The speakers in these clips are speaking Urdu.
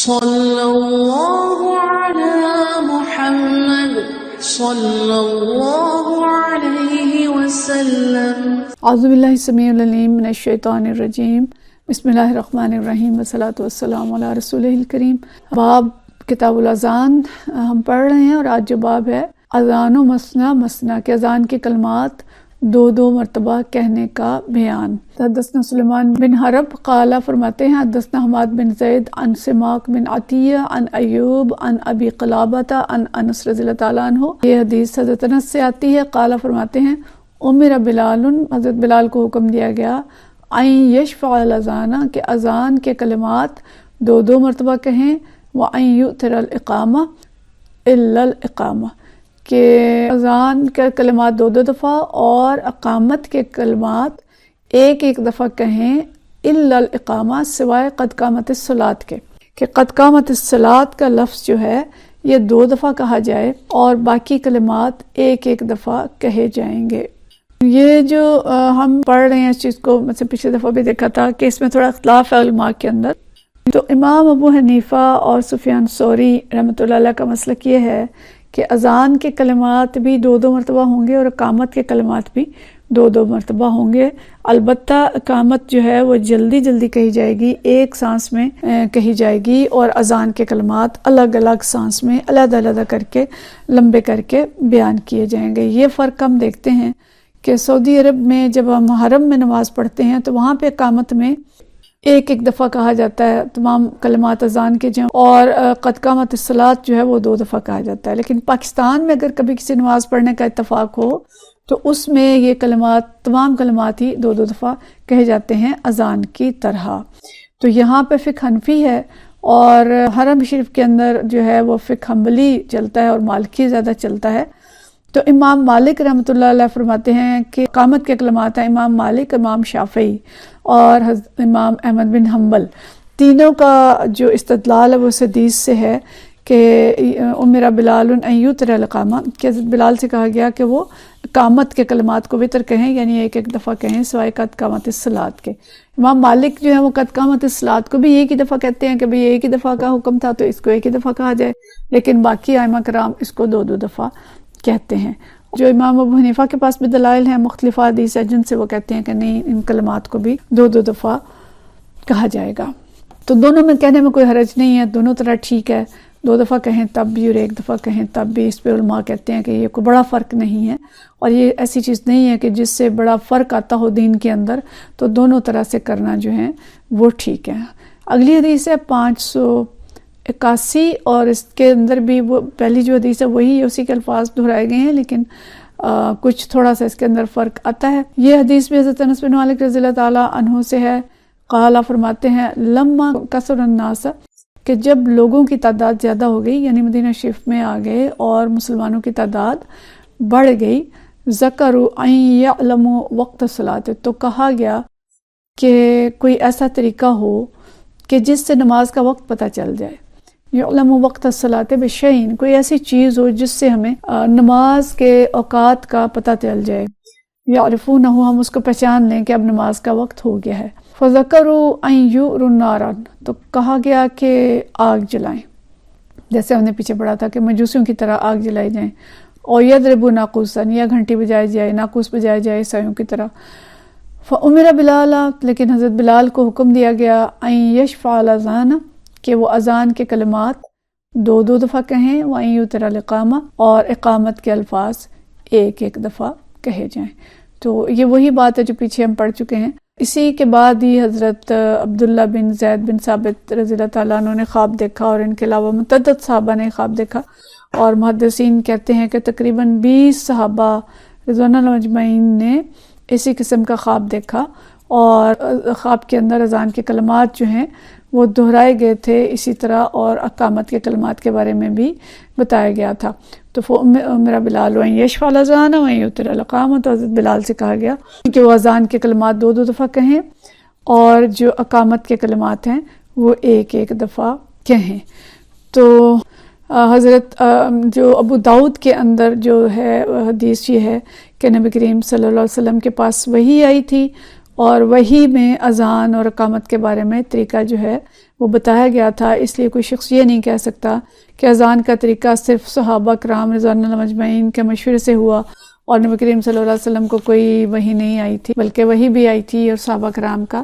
صلی اللہ علی محمد صلی اللہ علیہ وسلم۔ اعوذ باللہ السمیع العلیم من الشیطان الرجیم، بسم اللہ الرحمن الرحیم، والصلاۃ والسلام علی رسولہ الکریم۔ باب کتاب الاذان ہم پڑھ رہے ہیں، اور آج جو باب ہے اذان و مسنا مسنا، کہ اذان کے کلمات دو دو مرتبہ کہنے کا بیان۔ حدثنا سلیمان بن حرب قال، فرماتے ہیں حدثنا حماد بن زید عن سماک بن عطیہ عن ایوب عن ابی قلابۃ عن انس رضی اللہ تعالیٰ عنہ۔ یہ حدیث حضرت انس سے آتی ہے۔ قال، فرماتے ہیں امر بلال، حضرت بلال کو حکم دیا گیا، این یشفع الاذان، کہ اذان کے کلمات دو دو مرتبہ کہیں، وان یؤتر الاقامہ الا الاقامہ، کہ اذان کے کلمات دو دو دفعہ اور اقامت کے کلمات ایک ایک دفعہ کہیں، الا الاقامہ، سوائے قد قامت الصلاۃ کے، کہ قد قامت الصلاۃ کا لفظ جو ہے یہ دو دفعہ کہا جائے اور باقی کلمات ایک ایک دفعہ کہے جائیں گے۔ یہ جو ہم پڑھ رہے ہیں اس چیز کو مجھ سے پچھلے دفعہ بھی دیکھا تھا کہ اس میں تھوڑا اختلاف ہے علماء کے اندر۔ تو امام ابو حنیفہ اور سفیان ثوری رحمۃ اللہ علیہ کا مسلک یہ ہے کہ اذان کے کلمات بھی دو دو مرتبہ ہوں گے اور اقامت کے کلمات بھی دو دو مرتبہ ہوں گے، البتہ اقامت جو ہے وہ جلدی جلدی کہی جائے گی، ایک سانس میں کہی جائے گی، اور اذان کے کلمات الگ الگ سانس میں علیحدہ علیحدہ کر کے لمبے کر کے بیان کیے جائیں گے۔ یہ فرق ہم دیکھتے ہیں کہ سعودی عرب میں جب ہم حرم میں نماز پڑھتے ہیں تو وہاں پہ اقامت میں ایک ایک دفعہ کہا جاتا ہے تمام کلمات اذان کے جو، اور قد قامت الصلاۃ جو ہے وہ دو دفعہ کہا جاتا ہے۔ لیکن پاکستان میں اگر کبھی کسی نماز پڑھنے کا اتفاق ہو تو اس میں یہ کلمات، تمام کلمات ہی دو دو دفعہ کہے جاتے ہیں اذان کی طرح۔ تو یہاں پہ فقہ حنفی ہے، اور حرم شریف کے اندر جو ہے وہ فقہ حنبلی چلتا ہے اور مالکی زیادہ چلتا ہے۔ تو امام مالک رحمۃ اللہ علیہ فرماتے ہیں کہ اقامت کے کلمات ہیں امام مالک، امام شافعی اور امام احمد بن حنبل، تینوں کا جو استدلال ہے وہ اس حدیث سے ہے کہ امر بلال ان یؤتر الاقامہ، کہ حضرت بلال سے کہا گیا کہ وہ اقامت کے کلمات کو وتر کہیں، یعنی ایک ایک دفعہ کہیں، سوائے قد قامت الصلاۃ کے۔ امام مالک جو ہے وہ قد قامت الصلاۃ کو بھی ایک ہی دفعہ کہتے ہیں کہ بھئی ایک ہی دفعہ کا حکم تھا تو اس کو ایک ہی دفعہ کہا جائے، لیکن باقی ائمہ کرام اس کو دو دو دفعہ کہتے ہیں۔ جو امام ابو حنیفہ کے پاس بھی دلائل ہیں، مختلف حدیث ہیں جن سے وہ کہتے ہیں کہ نہیں، ان کلمات کو بھی دو دو دفعہ کہا جائے گا۔ تو دونوں میں کہنے میں کوئی حرج نہیں ہے، دونوں طرح ٹھیک ہے، دو دفعہ کہیں تب بھی اور ایک دفعہ کہیں تب بھی۔ اس پہ علماء کہتے ہیں کہ یہ کوئی بڑا فرق نہیں ہے، اور یہ ایسی چیز نہیں ہے کہ جس سے بڑا فرق آتا ہو دین کے اندر، تو دونوں طرح سے کرنا جو ہے وہ ٹھیک ہے۔ اگلی حدیث ہے 581، اور اس کے اندر بھی وہ پہلی جو حدیث ہے وہی اسی کے الفاظ دہرائے گئے ہیں، لیکن کچھ تھوڑا سا اس کے اندر فرق آتا ہے۔ یہ حدیث بھی حضرت انس بن مالک رضی اللہ تعالیٰ عنہ سے ہے۔ قال، فرماتے ہیں لما کثر الناس، کہ جب لوگوں کی تعداد زیادہ ہو گئی، یعنی مدینہ شریف میں آ گئے اور مسلمانوں کی تعداد بڑھ گئی، ذکروا ان یعلموا وقت الصلاۃ، تو کہا گیا کہ کوئی ایسا طریقہ ہو کہ جس سے نماز کا وقت پتہ چل جائے۔ یعلموا وقت الصلاۃ بشیء، کوئی ایسی چیز ہو جس سے ہمیں نماز کے اوقات کا پتہ چل جائے، یعرفونہ، ہم اس کو پہچان لیں کہ اب نماز کا وقت ہو گیا ہے۔ فذکروا ان یؤروا النار، تو کہا گیا کہ آگ جلائیں، جیسے ہم نے پیچھے پڑھا تھا کہ مجوسیوں کی طرح آگ جلائی جائیں، اور یضربوا ناقوسا، یا گھنٹی بجائی جائے، ناقوس بجائے جائے عیسائیوں کی طرح۔ فامر بلال، لیکن حضرت بلال کو حکم دیا گیا ان یشفع الاذان، کہ وہ اذان کے کلمات دو دو دفعہ کہیں، وان یؤتر الاقامہ، اور اقامت کے الفاظ ایک ایک دفعہ کہے جائیں۔ تو یہ وہی بات ہے جو پیچھے ہم پڑھ چکے ہیں۔ اسی کے بعد ہی حضرت عبداللہ بن زید بن ثابت رضی اللہ تعالیٰ عنہ نے خواب دیکھا، اور ان کے علاوہ متعدد صحابہ نے خواب دیکھا، اور محدثین کہتے ہیں کہ تقریباً 20 صحابہ رضوان اللہ اجمعین نے اسی قسم کا خواب دیکھا، اور خواب کے اندر اذان کے کلمات جو ہیں وہ دہرائے گئے تھے اسی طرح، اور اقامت کے کلمات کے بارے میں بھی بتایا گیا تھا۔ تو میرا بلال وَإِن يَشْفَعَ الْأَذَانَ وَإِن يُؤْتِرَ الْإِقَامَةَ، تو حضرت بلال سے کہا گیا کہ وہ اذان کے کلمات دو دو دفعہ کہیں، اور جو اقامت کے کلمات ہیں وہ ایک ایک دفعہ کہیں۔ تو حضرت جو ابو داؤد کے اندر جو ہے حدیث یہ ہے کہ نبی کریم صلی اللہ علیہ وسلم کے پاس وحی آئی تھی، اور وحی میں اذان اور اقامت کے بارے میں طریقہ جو ہے وہ بتایا گیا تھا، اس لیے کوئی شخص یہ نہیں کہہ سکتا کہ اذان کا طریقہ صرف صحابہ کرام رضوان اللہ مجمعین کے مشورے سے ہوا اور نبی کریم صلی اللہ علیہ وسلم کو کوئی وحی نہیں آئی تھی، بلکہ وحی بھی آئی تھی اور صحابہ کرام کا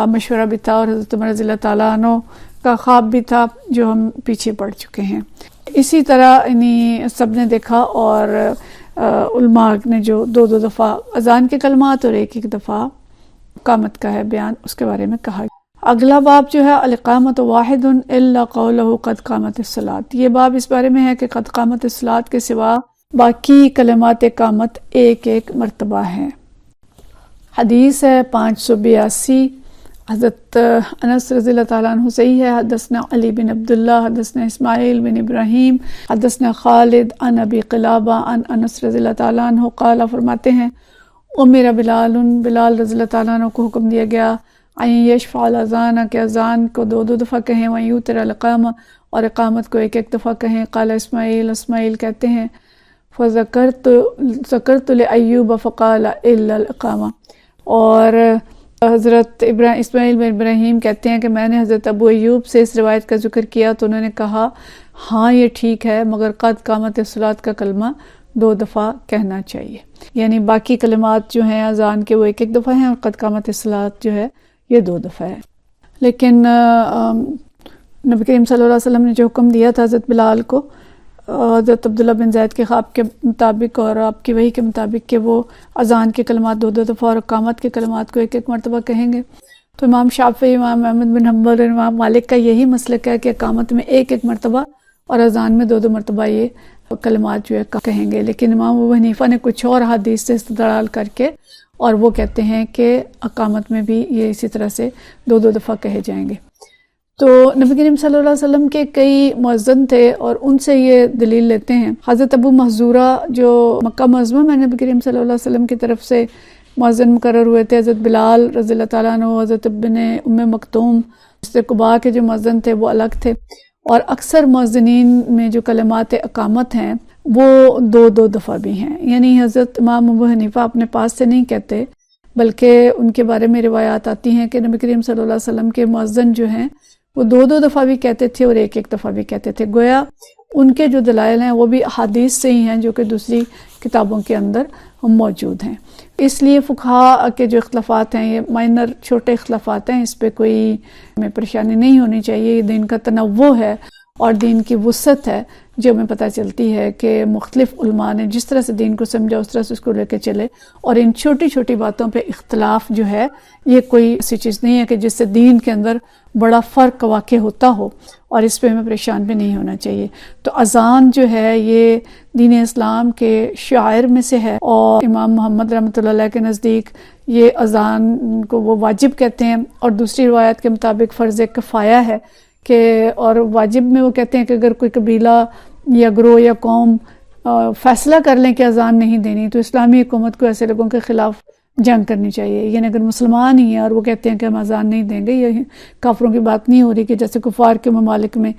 مشورہ بھی تھا، اور حضرت عمر رضی اللہ تعالیٰ عنہ کا خواب بھی تھا جو ہم پیچھے پڑ چکے ہیں۔ اسی طرح سب نے دیکھا، اور علماء نے جو دو دفعہ اذان کے کلمات اور ایک دفعہ اقامت کا ہے بیان، اس کے بارے میں کہا۔ اگلا باب جو ہے الاقامۃ واحد الا قولہ قد قامت الصلاۃ، یہ باب اس بارے میں ہے کہ قد قامت الصلاۃ کے سوا باقی کلمات اقامت ایک مرتبہ ہیں۔ حدیث ہے 582، حضرت انس رضی اللہ تعالیٰ عنہ سے ہے، حدثنا علی بن عبداللہ حدثنا اسماعیل بن ابراہیم حدثنا خالد عن ابی قلابہ عن انس رضی اللہ تعالیٰ عنہ قال، فرماتے ہیں امر بلال رضی اللہ تعالیٰ عنہ کو حکم دیا گیا ان یشفع الاذان کہ اذان کو دو دفعہ کہیں، ویوتر الاقامہ اور اقامت کو ایک دفعہ کہیں۔ قال اسماعیل کہتے ہیں فذکرت لایوب فقال الا الاقامہ، اور حضرت اسماعیل بن ابراہیم کہتے ہیں کہ میں نے حضرت ابو ایوب سے اس روایت کا ذکر کیا تو انہوں نے کہا ہاں یہ ٹھیک ہے، مگر قد قامت الصلاۃ کا کلمہ 2 دفعہ کہنا چاہیے، یعنی باقی کلمات جو ہیں اذان کے وہ ایک دفعہ ہیں، اور قد قامت الصلاۃ جو ہے یہ 2 دفعہ ہے۔ لیکن نبی کریم صلی اللہ علیہ وسلم نے جو حکم دیا تھا حضرت بلال کو حضرت عبداللہ بن زید کے خواب کے مطابق اور آپ کی وحی کے مطابق کہ وہ اذان کے کلمات 2 دفعہ اور اقامت کے کلمات کو ایک مرتبہ کہیں گے، تو امام شافعی، امام احمد بن حنبل اور امام مالک کا یہی مسلک ہے کہ اقامت میں ایک مرتبہ اور اذان میں 2 مرتبہ یہ کلمات جو ہے کہیں گے۔ لیکن امام ابو حنیفہ نے کچھ اور حدیث سے استدلال کر کے اور وہ کہتے ہیں کہ اقامت میں بھی یہ اسی طرح سے 2 دفعہ کہے جائیں گے۔ تو نبی کریم صلی اللہ علیہ وسلم کے کئی مؤذن تھے اور ان سے یہ دلیل لیتے ہیں۔ حضرت ابو محذورہ جو مکہ معظمہ میں نبی کریم صلی اللہ علیہ وسلم کی طرف سے مؤذن مقرر ہوئے تھے، حضرت بلال رضی اللہ تعالیٰ عنہ، حضرت ابن ام مکتوم، حضرت قباء کے جو مؤذن تھے وہ الگ تھے، اور اکثر مؤذنین میں جو کلمات اقامت ہیں وہ 2 دفعہ بھی ہیں، یعنی حضرت امام ابو حنیفہ اپنے پاس سے نہیں کہتے بلکہ ان کے بارے میں روایات آتی ہیں کہ نبی کریم صلی اللہ علیہ وسلم کے مؤذن جو ہیں وہ 2 دفعہ بھی کہتے تھے اور ایک دفعہ بھی کہتے تھے، گویا ان کے جو دلائل ہیں وہ بھی حدیث سے ہی ہیں جو کہ دوسری کتابوں کے اندر موجود ہیں۔ اس لیے فقہاء کے جو اختلافات ہیں یہ مائنر چھوٹے اختلافات ہیں، اس پہ کوئی ہمیں پریشانی نہیں ہونی چاہیے، یہ دین کا تنوع ہے اور دین کی وسعت ہے جو ہمیں پتہ چلتی ہے کہ مختلف علماء نے جس طرح سے دین کو سمجھا اس طرح سے اس کو لے کے چلے، اور ان چھوٹی چھوٹی باتوں پہ اختلاف جو ہے یہ کوئی ایسی چیز نہیں ہے کہ جس سے دین کے اندر بڑا فرق واقع ہوتا ہو، اور اس پہ ہمیں پریشان بھی نہیں ہونا چاہیے۔ تو اذان جو ہے یہ دین اسلام کے شعائر میں سے ہے، اور امام محمد رحمۃ اللہ علیہ کے نزدیک یہ اذان کو وہ واجب کہتے ہیں، اور دوسری روایت کے مطابق فرض کفایہ ہے کہ، اور واجب میں وہ کہتے ہیں کہ اگر کوئی قبیلہ یا گروہ یا قوم فیصلہ کر لیں کہ اذان نہیں دینی تو اسلامی حکومت کو ایسے لوگوں کے خلاف جنگ کرنی چاہیے، یعنی اگر مسلمان ہی ہیں اور وہ کہتے ہیں کہ ہم اذان نہیں دیں گے، یہ کافروں کی بات نہیں ہو رہی کہ جیسے کفار کے ممالک میں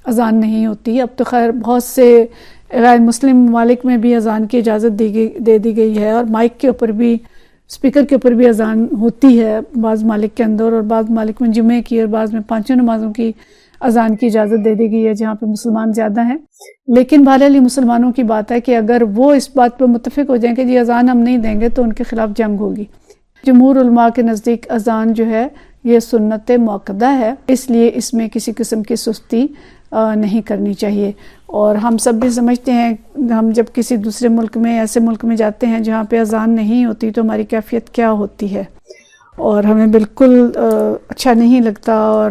اذان نہیں ہوتی۔ اب تو خیر بہت سے غیر مسلم ممالک میں بھی اذان کی اجازت دے دی گئی ہے، اور مائک کے اوپر بھی، اسپیکر کے اوپر بھی اذان ہوتی ہے بعض ممالک کے اندر، اور بعض ممالک میں جمعے کی اور بعض میں 5 نمازوں کی اذان کی اجازت دے دی گئی ہے جہاں پہ مسلمان زیادہ ہیں۔ لیکن بہرحال مسلمانوں کی بات ہے کہ اگر وہ اس بات پہ متفق ہو جائیں کہ جی اذان ہم نہیں دیں گے تو ان کے خلاف جنگ ہوگی۔ جمہور علماء کے نزدیک اذان جو ہے یہ سنت مؤکدہ ہے، اس لیے اس میں کسی قسم کی سستی نہیں کرنی چاہیے، اور ہم سب بھی سمجھتے ہیں ہم جب کسی دوسرے ملک میں، ایسے ملک میں جاتے ہیں جہاں پہ اذان نہیں ہوتی تو ہماری کیفیت کیا ہوتی ہے، اور ہمیں بالکل اچھا نہیں لگتا، اور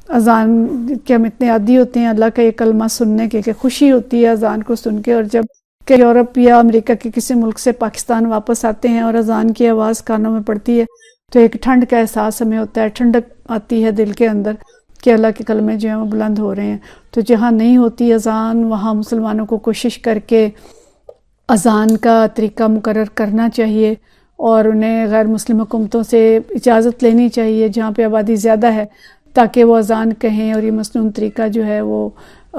اذان کے ہم اتنے عادی ہوتے ہیں اللہ کا یہ کلمہ سننے کے کہ خوشی ہوتی ہے اذان کو سن کے، اور جب کہ یورپ یا امریکہ کے کسی ملک سے پاکستان واپس آتے ہیں اور اذان کی آواز کانوں میں پڑتی ہے تو ایک ٹھنڈ کا احساس ہمیں ہوتا ہے، ٹھنڈک آتی ہے دل کے اندر کہ اللہ کے کلمے جو ہیں وہ بلند ہو رہے ہیں۔ تو جہاں نہیں ہوتی اذان وہاں مسلمانوں کو کوشش کر کے اذان کا طریقہ مقرر کرنا چاہیے، اور انہیں غیر مسلم حکومتوں سے اجازت لینی چاہیے جہاں پہ آبادی زیادہ ہے تاکہ وہ اذان کہیں اور یہ مسنون طریقہ جو ہے وہ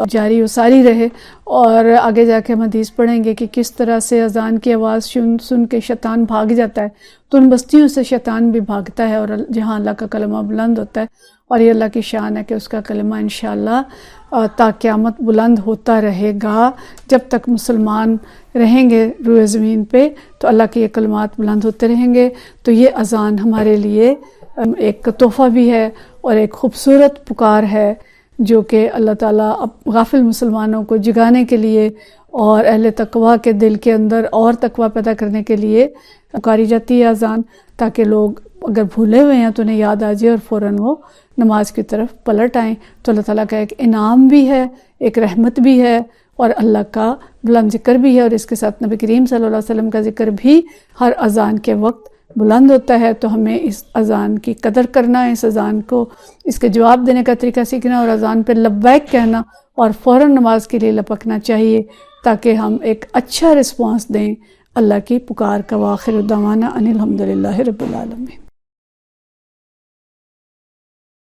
جاری و ساری رہے. اور آگے جا کے ہم حدیث پڑھیں گے کہ کس طرح سے اذان کی آواز سن کے شیطان بھاگ جاتا ہے. تو ان بستیوں سے شیطان بھی بھاگتا ہے اور جہاں اللہ کا کلمہ بلند ہوتا ہے. اور یہ اللہ کی شان ہے کہ اس کا کلمہ انشاءاللہ تا قیامت بلند ہوتا رہے گا. جب تک مسلمان رہیں گے روئے زمین پہ تو اللہ کے یہ کلمات بلند ہوتے رہیں گے. تو یہ اذان ہمارے لیے ایک تحفہ بھی ہے اور ایک خوبصورت پکار ہے جو کہ اللہ تعالیٰ غافل مسلمانوں کو جگانے کے لیے اور اہل تقویٰ کے دل کے اندر اور تقویٰ پیدا کرنے کے لیے پکاری جاتی ہے اذان، تاکہ لوگ اگر بھولے ہوئے ہیں تو انہیں یاد آ جائے اور فوراً وہ نماز کی طرف پلٹ آئیں. تو اللہ تعالیٰ کا ایک انعام بھی ہے، ایک رحمت بھی ہے اور اللہ کا بلند ذکر بھی ہے. اور اس کے ساتھ نبی کریم صلی اللہ علیہ وسلم کا ذکر بھی ہر اذان کے وقت بلند ہوتا ہے. تو ہمیں اس اذان کی قدر کرنا ہے، اس اذان کو اس کے جواب دینے کا طریقہ سیکھنا اور اذان پہ لبیک کہنا اور فوراً نماز کے لیے لپکنا چاہیے تاکہ ہم ایک اچھا رسپانس دیں اللہ کی پکار کا. وآخر دعوانا ان الحمدللہ رب العالمین.